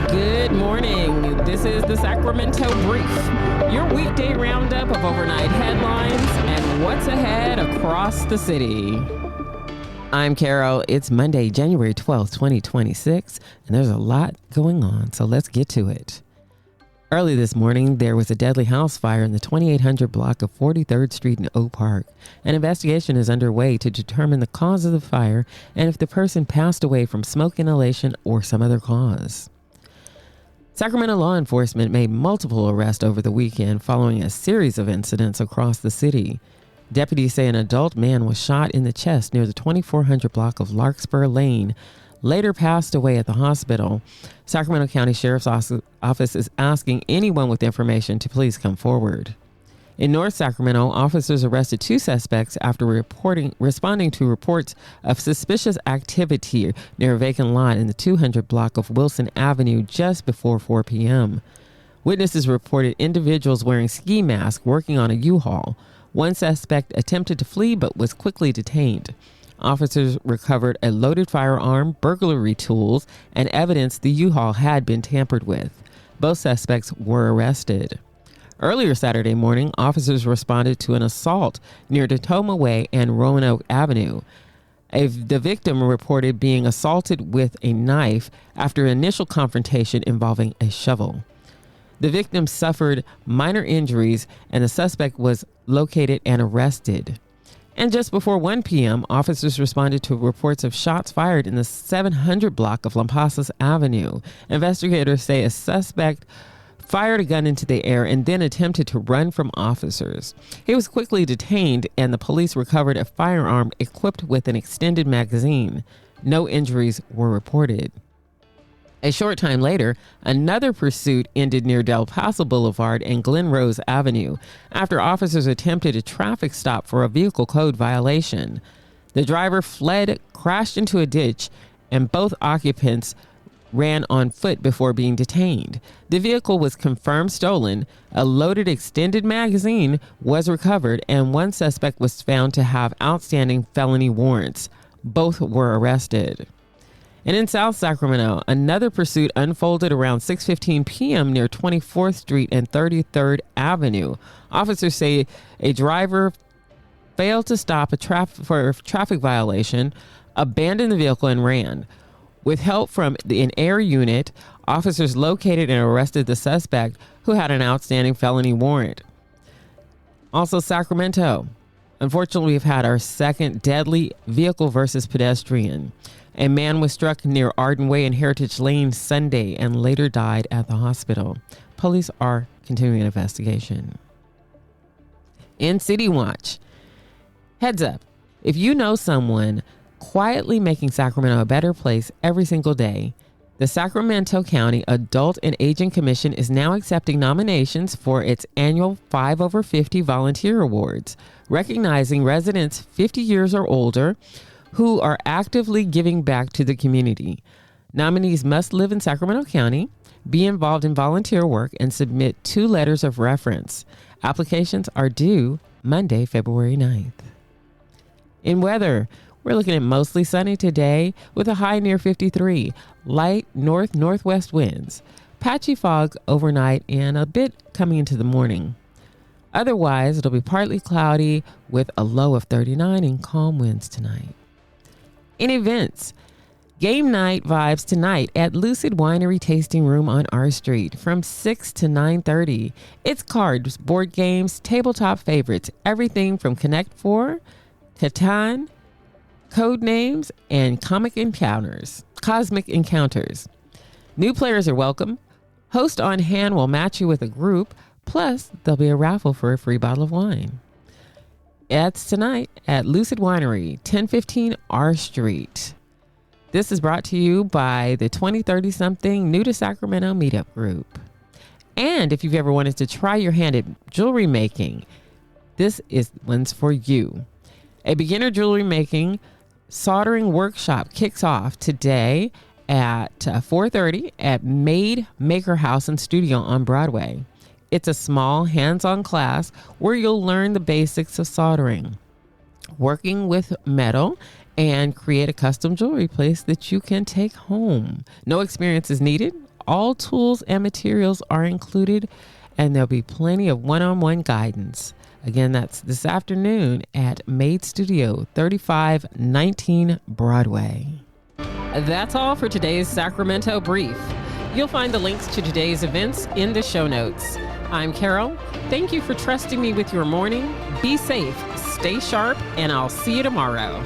Good morning. This is the Sacramento Brief, your weekday roundup of overnight headlines and what's ahead across the city. I'm Carol. It's Monday, January 12th, 2026, and there's a lot going on, so let's get to it. Early this morning, there was a deadly house fire in the 2800 block of 43rd Street in Oak Park. An investigation is underway to determine the cause of the fire and if the person passed away from smoke inhalation or some other cause. Sacramento law enforcement made multiple arrests over the weekend following a series of incidents across the city. Deputies say an adult man was shot in the chest near the 2400 block of Larkspur Lane, later passed away at the hospital. Sacramento County Sheriff's Office is asking anyone with information to please come forward. In North Sacramento, officers arrested 2 suspects after responding to reports of suspicious activity near a vacant lot in the 200 block of Wilson Avenue just before 4 p.m. Witnesses reported individuals wearing ski masks working on a U-Haul. One suspect attempted to flee but was quickly detained. Officers recovered a loaded firearm, burglary tools, and evidence the U-Haul had been tampered with. Both suspects were arrested. Earlier Saturday morning, officers responded to an assault near Natoma Way and Roanoke Avenue. The victim reported being assaulted with a knife after initial confrontation involving a shovel. The victim suffered minor injuries and the suspect was located and arrested. And just before 1 p.m., officers responded to reports of shots fired in the 700 block of Lampasas Avenue. Investigators say a suspect fired a gun into the air and then attempted to run from officers. He was quickly detained and the police recovered a firearm equipped with an extended magazine. No injuries were reported. A short time later, another pursuit ended near Del Paso Boulevard and Glenrose Avenue after officers attempted a traffic stop for a vehicle code violation. The driver fled, crashed into a ditch, and both occupants ran on foot before being detained. The vehicle was confirmed stolen, a loaded extended magazine was recovered, and one suspect was found to have outstanding felony warrants. Both were arrested. And in South Sacramento, another pursuit unfolded around 6:15 p.m. near 24th Street and 33rd Avenue. Officers say a driver failed to stop for a traffic violation, abandoned the vehicle, and ran. With help from an air unit, officers located and arrested the suspect who had an outstanding felony warrant. Also, Sacramento. Unfortunately, we've had our second deadly vehicle versus pedestrian. A man was struck near Arden Way and Heritage Lane Sunday and later died at the hospital. Police are continuing an investigation. In City Watch, heads up, if you know someone quietly making Sacramento a better place every single day, the Sacramento County Adult and Aging Commission is now accepting nominations for its annual 5 over 50 Volunteer Awards, recognizing residents 50 years or older who are actively giving back to the community. Nominees must live in Sacramento County, be involved in volunteer work, and submit 2 letters of reference. Applications are due Monday, February 9th. In weather, we're looking at mostly sunny today with a high near 53, light north-northwest winds, patchy fog overnight, and a bit coming into the morning. Otherwise, it'll be partly cloudy with a low of 39 and calm winds tonight. In events, game night vibes tonight at Lucid Winery Tasting Room on R Street from 6 to 9:30. It's cards, board games, tabletop favorites, everything from Connect 4, Catan, Code Names, and Cosmic Encounters. New players are welcome. Host on hand will match you with a group, plus there'll be a raffle for a free bottle of wine. That's tonight at Lucid Winery, 1015 R Street. This is brought to you by the 2030-something New to Sacramento Meetup Group. And if you've ever wanted to try your hand at jewelry making, this is one's for you. A beginner jewelry making soldering workshop kicks off today at 4:30 at Made Maker House and Studio on Broadway. It's a small hands-on class where you'll learn the basics of soldering, working with metal, and create a custom jewelry place that you can take home. No experience is needed. All tools and materials are included, and there'll be plenty of one-on-one guidance. Again, that's this afternoon at Made Studio, 3519 Broadway. That's all for today's Sacramento Brief. You'll find the links to today's events in the show notes. I'm Carol. Thank you for trusting me with your morning. Be safe, stay sharp, and I'll see you tomorrow.